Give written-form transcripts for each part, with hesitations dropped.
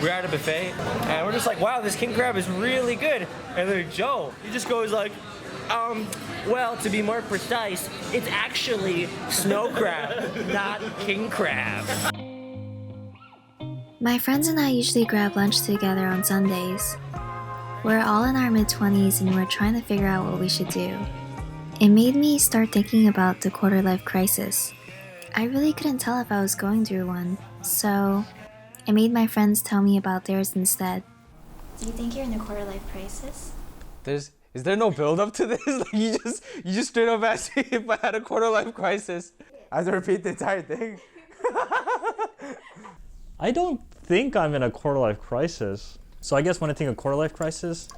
We're at a buffet, and we're just like, wow, this king crab is really good. And then Joe, he just goes like, well, to be more precise, it's actually snow crab, not king crab. My friends and I usually grab lunch together on Sundays. We're all in our mid-20s and we're trying to figure out what we should do. It made me start thinking about the quarter-life crisis. I really couldn't tell if I was going through one, so I made my friends tell me about theirs instead. Do you think you're in a quarter-life crisis? Is there no build-up to this? Like you just straight up asked me if I had a quarter-life crisis. I have to repeat the entire thing. I don't think I'm in a quarter-life crisis. So I guess when I think of quarter-life crisis,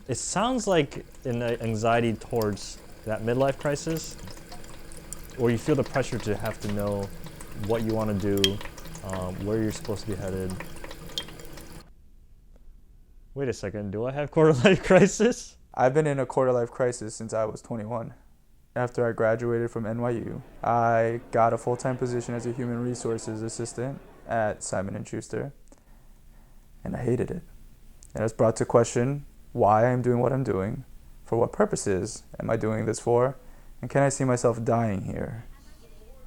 it sounds like an anxiety towards that midlife crisis, or you feel the pressure to have to know what you want to do, where you're supposed to be headed. Wait a second, do I have quarter-life crisis? I've been in a quarter-life crisis since I was 21. After I graduated from NYU, I got a full-time position as a human resources assistant at Simon & Schuster, and I hated it. And I was brought to question why I'm doing what I'm doing, for what purposes am I doing this for, and can I see myself dying here?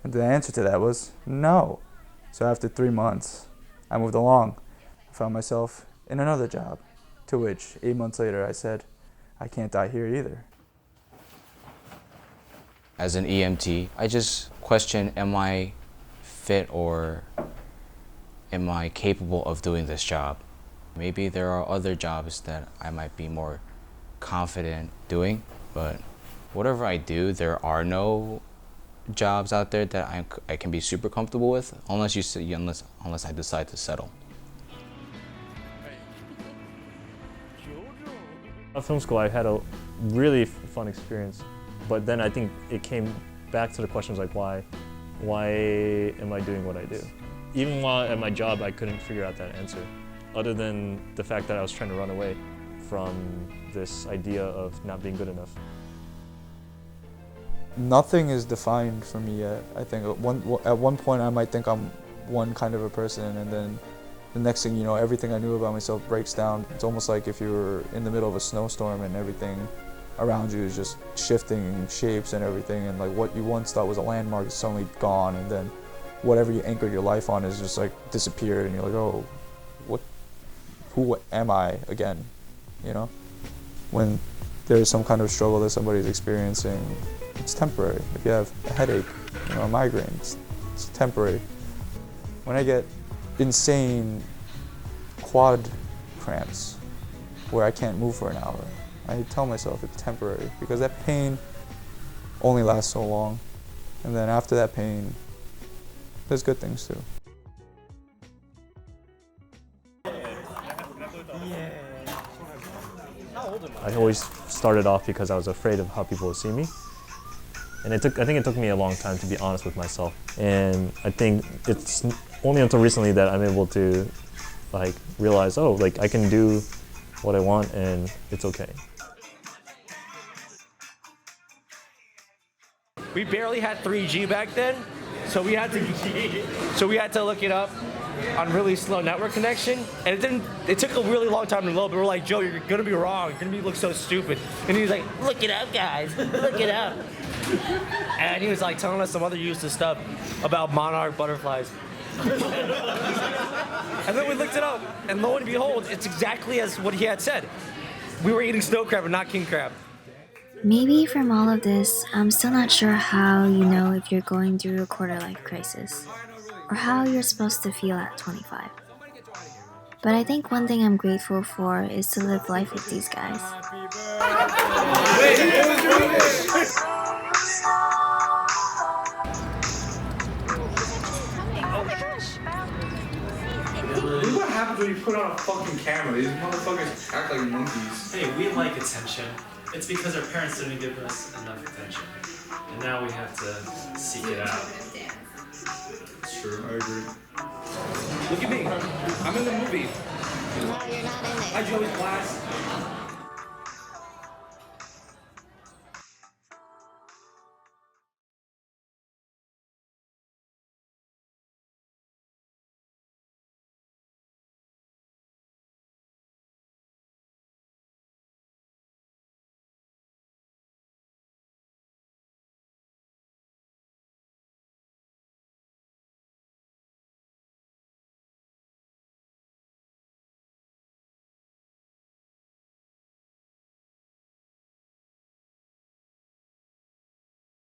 And the answer to that was no. So after 3 months, I moved along. I found myself in another job, to which 8 months later I said, I can't die here either. As an EMT, I just question, am I fit or am I capable of doing this job? Maybe there are other jobs that I might be more confident doing, but whatever I do, there are no jobs out there that I can be super comfortable with, unless I decide to settle. At film school, I had a really fun experience, but then I think it came back to the questions like why am I doing what I do? Even while at my job, I couldn't figure out that answer, other than the fact that I was trying to run away from this idea of not being good enough. Nothing is defined for me yet. I think at one point I might think I'm one kind of a person, and then the next thing you know, everything I knew about myself breaks down. It's almost like if you were in the middle of a snowstorm and everything around you is just shifting shapes and everything, and like what you once thought was a landmark is suddenly gone, and then whatever you anchored your life on is just like disappeared, and you're like, oh, who am I again? You know? When there's some kind of struggle that somebody's experiencing, it's temporary. If you have a headache, a migraine, it's temporary. When I get insane quad cramps where I can't move for an hour, I tell myself it's temporary, because that pain only lasts so long, and then after that pain, there's good things too. I always started off because I was afraid of how people would see me. And I think it took me a long time to be honest with myself. And I think it's only until recently that I'm able to realize, oh, I can do what I want and it's okay. We barely had 3G back then, so we had to look it up on really slow network connection, and it took a really long time to load, but we're like, Joe, you're gonna be wrong, you're gonna look so stupid. And he was like, look it up, guys, look it up. And he was like telling us some other useless stuff about monarch butterflies. And then we looked it up, and lo and behold, it's exactly as what he had said. We were eating snow crab and not king crab. Maybe from all of this, I'm still not sure how you know if you're going through a quarter-life crisis, or how you're supposed to feel at 25. But I think one thing I'm grateful for is to live life with these guys. Look what happens when you put on a fucking camera. These motherfuckers act like monkeys. Hey, we like attention. It's because our parents didn't give us enough attention. And now we have to seek it out. It's true, I agree. Look at me, I'm in the movie. No, you're not in it. I Joey's class.